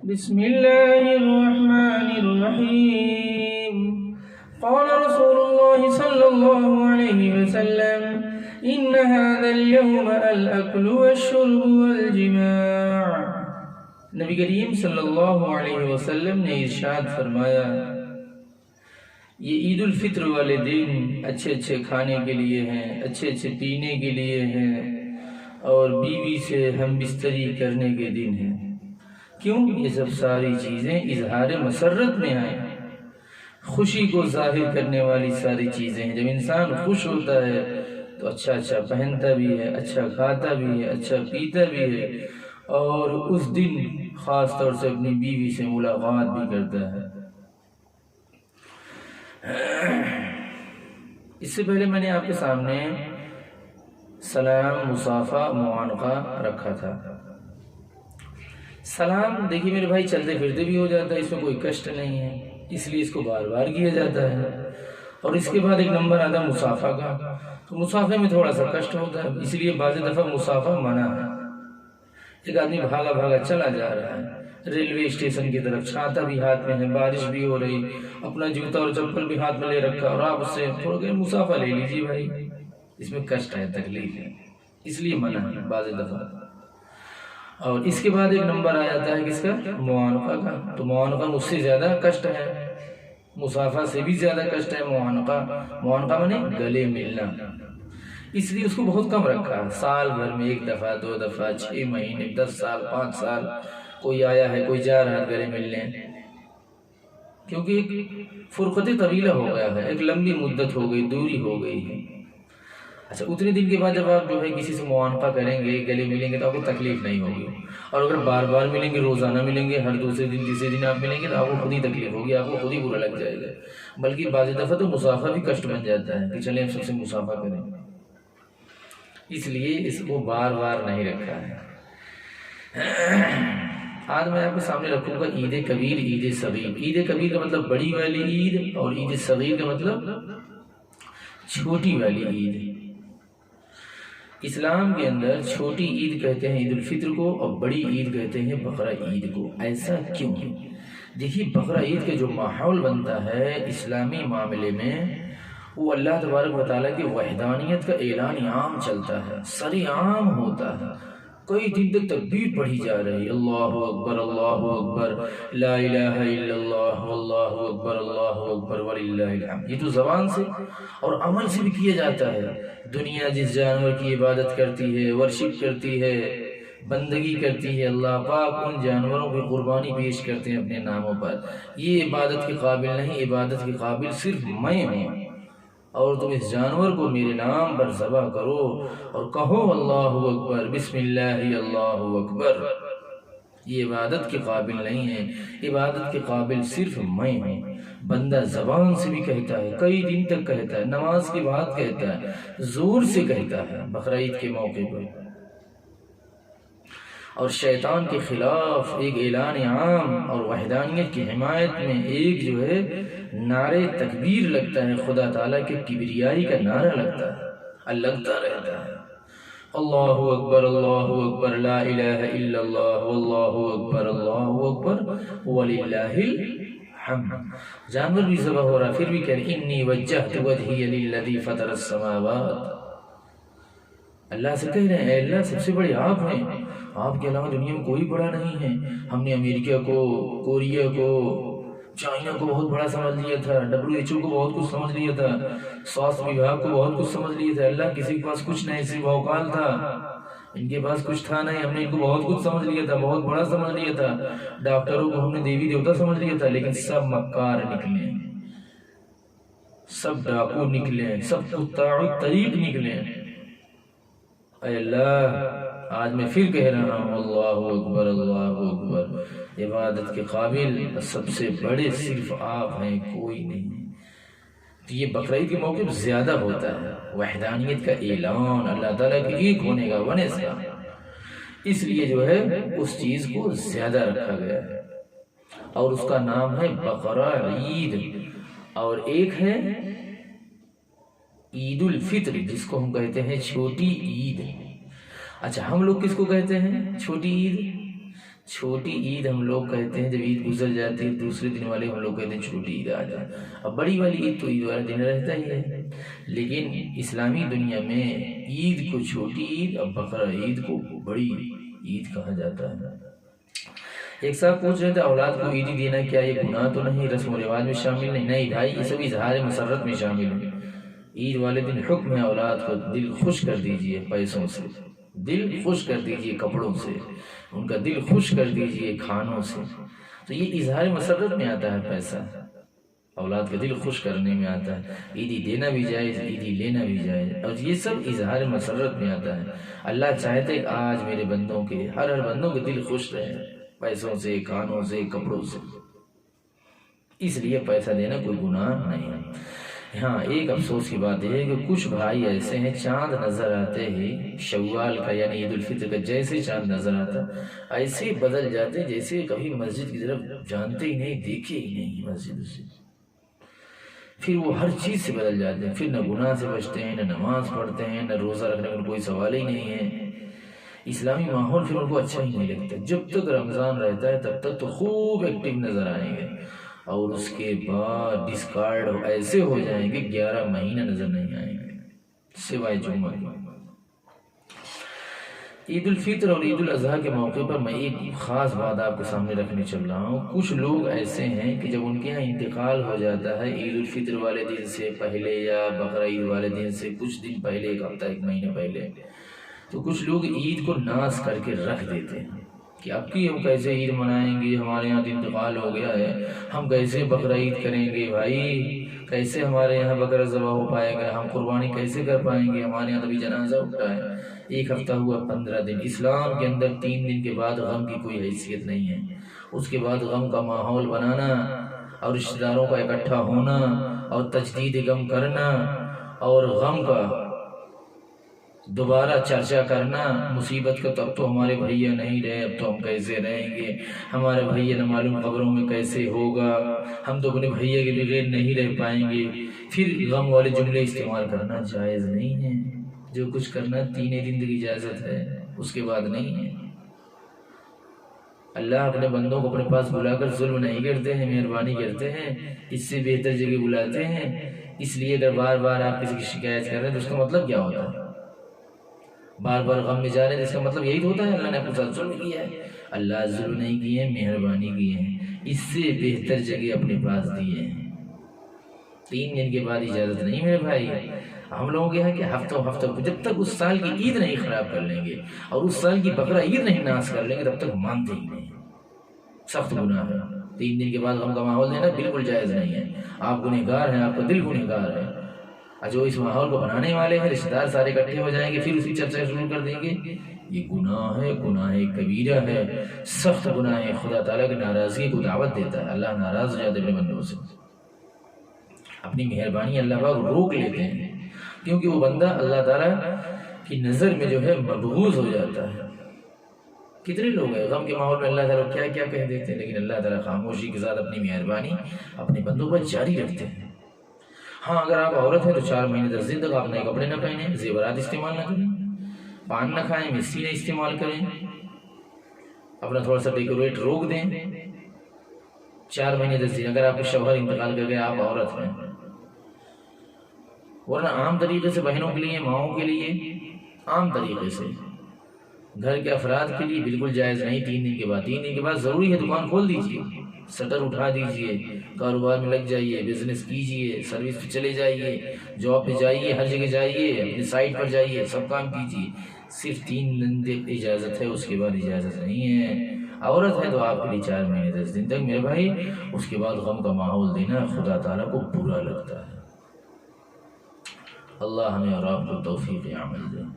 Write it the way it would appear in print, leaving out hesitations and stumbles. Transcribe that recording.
بسم الله الرحمن الرحيم. قال رسول الله صلى الله عليه وسلم: إن هذا اليوم الأكل والشرب والجماع. نبی کریم صلی اللہ علیہ وسلم نے ارشاد فرمایا، یہ عید الفطر والے دن اچھے اچھے کھانے کے لیے ہیں، اچھے اچھے پینے کے لیے ہیں، اور بیوی سے ہم بستری کرنے کے دن ہیں. کیوں؟ یہ سب ساری چیزیں اظہار مسرت میں آئیں، خوشی کو ظاہر کرنے والی ساری چیزیں ہیں. جب انسان خوش ہوتا ہے تو اچھا اچھا پہنتا بھی ہے، اچھا کھاتا بھی ہے، اچھا پیتا بھی ہے، اور اس دن خاص طور سے اپنی بیوی سے ملاقات بھی کرتا ہے. اس سے پہلے میں نے آپ کے سامنے سلام، مصافحہ، معانقہ رکھا تھا. سلام دیکھیے میرے بھائی چلتے پھرتے بھی ہو جاتا ہے، اس میں کوئی کشٹ نہیں ہے، اس لیے اس کو بار بار کیا جاتا ہے. اور اس کے بعد ایک نمبر آتا ہے مصافحہ کا. تو مصافحے میں تھوڑا سا کشٹ ہوتا ہے، اس لیے بعض دفعہ مصافحہ منع ہے. ایک آدمی بھاگا بھاگا چلا جا رہا ہے ریلوے اسٹیشن کی طرف، چھاتا بھی ہاتھ میں ہے، بارش بھی ہو رہی، اپنا جوتا اور چپل بھی ہاتھ میں لے رکھا، اور آپ اس سے تھوڑا کہ مصافحہ لے لیجیے بھائی، اس میں کشٹ ہے، تکلیف ہے، اس لیے منع ہے بعض دفعہ. اور اس کے بعد ایک نمبر آ جاتا ہے کس کا؟ معانقہ کا. تو معانقہ مجھ سے زیادہ کشٹ ہے، مصافحہ سے بھی زیادہ کشٹ ہے معانقہ. معانقہ میں نے گلے ملنا، اس لیے اس کو بہت کم رکھا ہے. سال بھر میں ایک دفعہ، 2 دفعہ، 6 مہینے، 10 سال، 5 سال کوئی آیا ہے، کوئی جا رہا ہے گلے ملنے، کیونکہ ایک فرقت طویلہ ہو گیا ہے، ایک لمبی مدت ہو گئی، دوری ہو گئی ہے. اچھا اتنے دن کے بعد جب آپ جو ہے کسی سے معانقہ کریں گے، گلے ملیں گے، تو آپ کو تکلیف نہیں ہوگی. اور اگر بار بار ملیں گے، روزانہ ملیں گے، ہر دوسرے دن تیسرے دن آپ ملیں گے، تو آپ کو خود ہی تکلیف ہوگی، آپ کو خود ہی برا لگ جائے گا. بلکہ بعض دفعہ تو مصافحہ بھی کشٹ بن جاتا ہے کہ چلیں ہم سب سے مصافحہ کریں، اس لیے اس کو بار بار نہیں رکھا ہے. آج میں آپ کے سامنے رکھوں گا عید کبیر، عید صغیر. عید کبیر کا مطلب بڑی والی عید، اور عید صغیر کا مطلب چھوٹی والی عید. اسلام کے اندر چھوٹی عید کہتے ہیں عید الفطر کو، اور بڑی عید کہتے ہیں بقرہ عید کو. ایسا کیوں؟ دیکھیے بقرہ عید کا جو ماحول بنتا ہے اسلامی معاملے میں، وہ اللہ تبارک و تعالیٰ کی وحدانیت کا اعلان عام چلتا ہے، سری عام ہوتا ہے. کئی دن تک تکبیر پڑھی جا رہی، اللہ اکبر، اللہ اکبر، لا الہ الا اللہ، واللہ اکبر، اللہ اکبر وللہ الحمد. یہ تو زبان سے اور عمل سے بھی کیا جاتا ہے. دنیا جس جانور کی عبادت کرتی ہے، ورشپ کرتی ہے، بندگی کرتی ہے، اللہ پاک ان جانوروں کی قربانی پیش کرتے ہیں اپنے ناموں پر. یہ عبادت کے قابل نہیں، عبادت کے قابل صرف میں ہوں، اور تم اس جانور کو میرے نام پر ذبح کرو اور کہو اللہ اکبر، بسم اللہ اللہ اکبر. یہ عبادت کے قابل نہیں ہے، عبادت کے قابل صرف میں ہوں. بندہ زبان سے بھی کہتا ہے، کئی دن تک کہتا ہے، نماز کے بعد کہتا ہے، زور سے کہتا ہے بقرہ عید کے موقع پر. اور شیطان کے خلاف ایک اعلان عام اور وحدانیت کی حمایت میں ایک جو ہے نعرے تکبیر لگتا ہے، خدا تعالیٰ کے کبریائی کا نعرہ لگتا ہے، لگتا رہتا ہے. اللہ اکبر، اللہ اکبر، لا الہ الا اللہ، واللہ اکبر، اللہ اکبر وللہ الحمد. جانور بھی ذبح ہو رہا، پھر بھی کہہ رہے انی وجہت وجہی للذی فطر السماوات. اللہ سے کہہ رہے ہیں اے اللہ سب سے بڑے آپ ہیں، آپ کے علاوہ دنیا میں کوئی بڑا نہیں ہے. ہم نے امریکہ کو، کوریا کو، چائنا کو بہت بڑا سمجھ لیا تھا، WHO کو بہت کچھ سمجھ لیا تھا، سواستھ وبھاگ کو بہت کچھ سمجھ لیا تھا. اللہ کسی کے پاس کچھ نہیں، صرف اوقال تھا، ان کے پاس کچھ تھا نہیں. ہم نے ان کو بہت کچھ سمجھ لیا تھا، بہت بڑا سمجھ لیا تھا. ڈاکٹروں کو ہم نے دیوی دیوتا سمجھ لیا تھا، لیکن سب مکار نکلے، سب ڈاکو نکلے، سب قطاع الطریق نکلے. اے اللہ آج میں پھر کہہ رہا ہوں اللہ اکبر، اللہ اکبر. عبادت کے قابل سب سے بڑے صرف آپ ہیں، کوئی نہیں. تو یہ بقرہ عید کے موقع پر زیادہ ہوتا ہے وحدانیت کا اعلان، اللہ تعالیٰ کے ایک ہونے کا، ونس کا. اس لیے جو ہے اس چیز کو زیادہ رکھا گیا ہے، اور اس کا نام ہے بقرہ عید. اور ایک ہے عید الفطر جس کو ہم کہتے ہیں چھوٹی عید. اچھا ہم لوگ کس کو کہتے ہیں چھوٹی عید؟ چھوٹی عید ہم لوگ کہتے ہیں جب عید گزر جاتی ہے، دوسرے دن والے ہم لوگ کہتے ہیں چھوٹی عید آ جائے. اب بڑی والی عید تو عید والا دن رہتا ہی ہے، لیکن اسلامی دنیا میں عید کو چھوٹی عید اور بقرہ عید کو بڑی عید کہا جاتا ہے. ایک صاحب پوچھ رہے تھے اولاد کو عیدی دینا کیا یہ گناہ تو نہیں، رسم و رواج میں شامل نہیں؟ نہیں بھائی، یہ سب اظہار مسرت میں شامل ہے. عید والے دن حکم ہے اولاد کو دل خوش کر دیجئے پیسوں سے، دل خوش کر دیجئے کپڑوں سے، ان کا دل خوش کر دیجئے کھانوں سے. تو یہ اظہار مسرت میں آتا ہے پیسہ، اولاد کا دل خوش کرنے میں آتا ہے. عیدی دینا بھی جائز، عیدی لینا بھی جائز، اور یہ سب اظہار مسرت میں آتا ہے. اللہ چاہتے کہ آج میرے بندوں کے ہر بندوں کے دل خوش رہے، پیسوں سے، کھانوں سے، کپڑوں سے، اس لیے پیسہ دینا کوئی گناہ نہیں ہے. ہاں ایک افسوس کی بات یہ ہے کہ کچھ بھائی ایسے ہیں چاند نظر آتے ہی شوال کا یعنی عید الفطر کا جیسے چاند نظر آتا ایسے بدل جاتے جیسے کبھی مسجد کی طرف جانتے ہی نہیں، دیکھے ہی نہیں مسجد سے. پھر وہ ہر چیز سے بدل جاتے ہیں، پھر نہ گناہ سے بچتے ہیں، نہ نماز پڑھتے ہیں، نہ روزہ رکھنے کا کوئی سوال ہی نہیں ہے. اسلامی ماحول پھر ان کو اچھا ہی نہیں لگتا. جب تک رمضان رہتا ہے تب تک تو خوب ایکٹیو نظر آئیں گے، اور اس کے بعد ڈسکارڈ ایسے ہو جائیں گے 11 مہینہ نظر نہیں آئیں گے سوائے جمعہ کے. عید الفطر اور عید الاضحیٰ کے موقع پر میں ایک خاص بات آپ کے سامنے رکھنے چل رہا ہوں. کچھ لوگ ایسے ہیں کہ جب ان کے یہاں انتقال ہو جاتا ہے عید الفطر والے دن سے پہلے یا بقرہ عید والے دن سے کچھ دن پہلے، ایک ہفتہ ایک مہینہ پہلے، تو کچھ لوگ عید کو ناز کر کے رکھ دیتے ہیں کہ اب کی ہم کیسے عید منائیں گے، ہمارے یہاں تو انتقال ہو گیا ہے، ہم کیسے بقرہ عید کریں گے بھائی، کیسے ہمارے یہاں بقرہ ذبح ہو پائے گا، ہم قربانی کیسے کر پائیں گے، ہمارے یہاں تو بھی جنازہ اٹھا ہے. ایک ہفتہ ہوا 15 دن. اسلام کے اندر 3 دن کے بعد غم کی کوئی حیثیت نہیں ہے. اس کے بعد غم کا ماحول بنانا اور رشتہ داروں کا اکٹھا ہونا اور تجدید غم کرنا اور غم کا دوبارہ چرچا کرنا مصیبت کا، تب تو ہمارے بھیا نہیں رہے، اب تو ہم کیسے رہیں گے، ہمارے بھیا نہ معلوم قبروں میں کیسے ہوگا، ہم تو اپنے بھیا کے بغیر نہیں رہ پائیں گے. پھر غم والے جملے استعمال کرنا جائز نہیں ہے. جو کچھ کرنا 3 دن کی اجازت ہے، اس کے بعد نہیں ہے. اللہ اپنے بندوں کو اپنے پاس بلا کر ظلم نہیں کرتے ہیں، مہربانی کرتے ہیں، اس سے بہتر جگہ بلاتے ہیں. اس لیے اگر بار بار آپ کسی کی شکایت کر رہے ہیں تو اس کا مطلب کیا ہوتا ہے؟ بار بار غم میں جا رہے ہیں، اس کا مطلب یہی ہوتا ہے اللہ نے اپنے ساتھ ظلم کیا ہے. اللہ ظلم نہیں کیے ہیں، مہربانی کی ہے، اس سے بہتر جگہ اپنے پاس دیے ہیں. 3 دن کے بعد اجازت نہیں میرے بھائی. ہم لوگوں کے یہاں کہ ہفتہ جب تک اس سال کی عید نہیں خراب کر لیں گے اور اس سال کی بقرہ عید نہیں ناز کر لیں گے تب تک مانتے ہی نہیں. سخت گناہ ہے. 3 دن کے بعد غم کا ماحول دینا بالکل جائز نہیں ہے. آپ گنہگار ہیں، آپ کا دل گنہگار ہے. جو اس ماحول کو بنانے والے ہیں رشتہ دار سارے اکٹھے ہو جائیں گے، پھر اسی چرچا شروع کر دیں گے. یہ گناہ ہے، گناہ کبیرہ ہے، سخت گناہ ہے. خدا تعالیٰ کی ناراضگی کو دعوت دیتا ہے. اللہ ناراض ہو جاتے اپنے بندوں سے. اپنی مہربانی اللہ پاک روک لیتے ہیں کیونکہ وہ بندہ اللہ تعالیٰ کی نظر میں جو ہے مبغوض ہو جاتا ہے. کتنے لوگ ہیں غم کے ماحول میں اللہ تعالیٰ کیا کیا کہہ دیتے ہیں، لیکن اللہ تعالیٰ خاموشی کے ساتھ اپنی مہربانی اپنے بندوں پر جاری رکھتے ہیں. ہاں اگر آپ عورت ہیں تو 4 مہینے 10 دن تک آپ نئے کپڑے نہ پہنیں، زیورات استعمال نہ کریں، پان نہ کھائیں، مسی نہ استعمال کریں، اپنا تھوڑا سا ڈیکوریٹ روک دیں. 4 مہینے 10 دن اگر آپ کے شوہر انتقال کر گئے، آپ عورت ہیں. ورنہ عام طریقے سے بہنوں کے لیے، ماؤں کے لیے، عام طریقے سے گھر کے افراد کے لیے بالکل جائز نہیں. 3 دن کے بعد 3 دن کے بعد ضروری ہے دکان کھول دیجئے، شٹر اٹھا دیجئے، کاروبار میں لگ جائیے، بزنس کیجئے، سروس پہ چلے جائیے، جاب پہ جائیے، ہر جگہ جائیے، اپنی سائٹ پر جائیے، سب کام کیجئے. صرف 3 دن اجازت ہے، اس کے بعد اجازت نہیں ہے. عورت ہے تو آپ کے لیے 4 مہینے 10 دن تک میرے بھائی. اس کے بعد غم کا ماحول دینا خدا تعالیٰ کو برا لگتا ہے. اللہ ہمیں اور آپ کو توفیق عمل دے.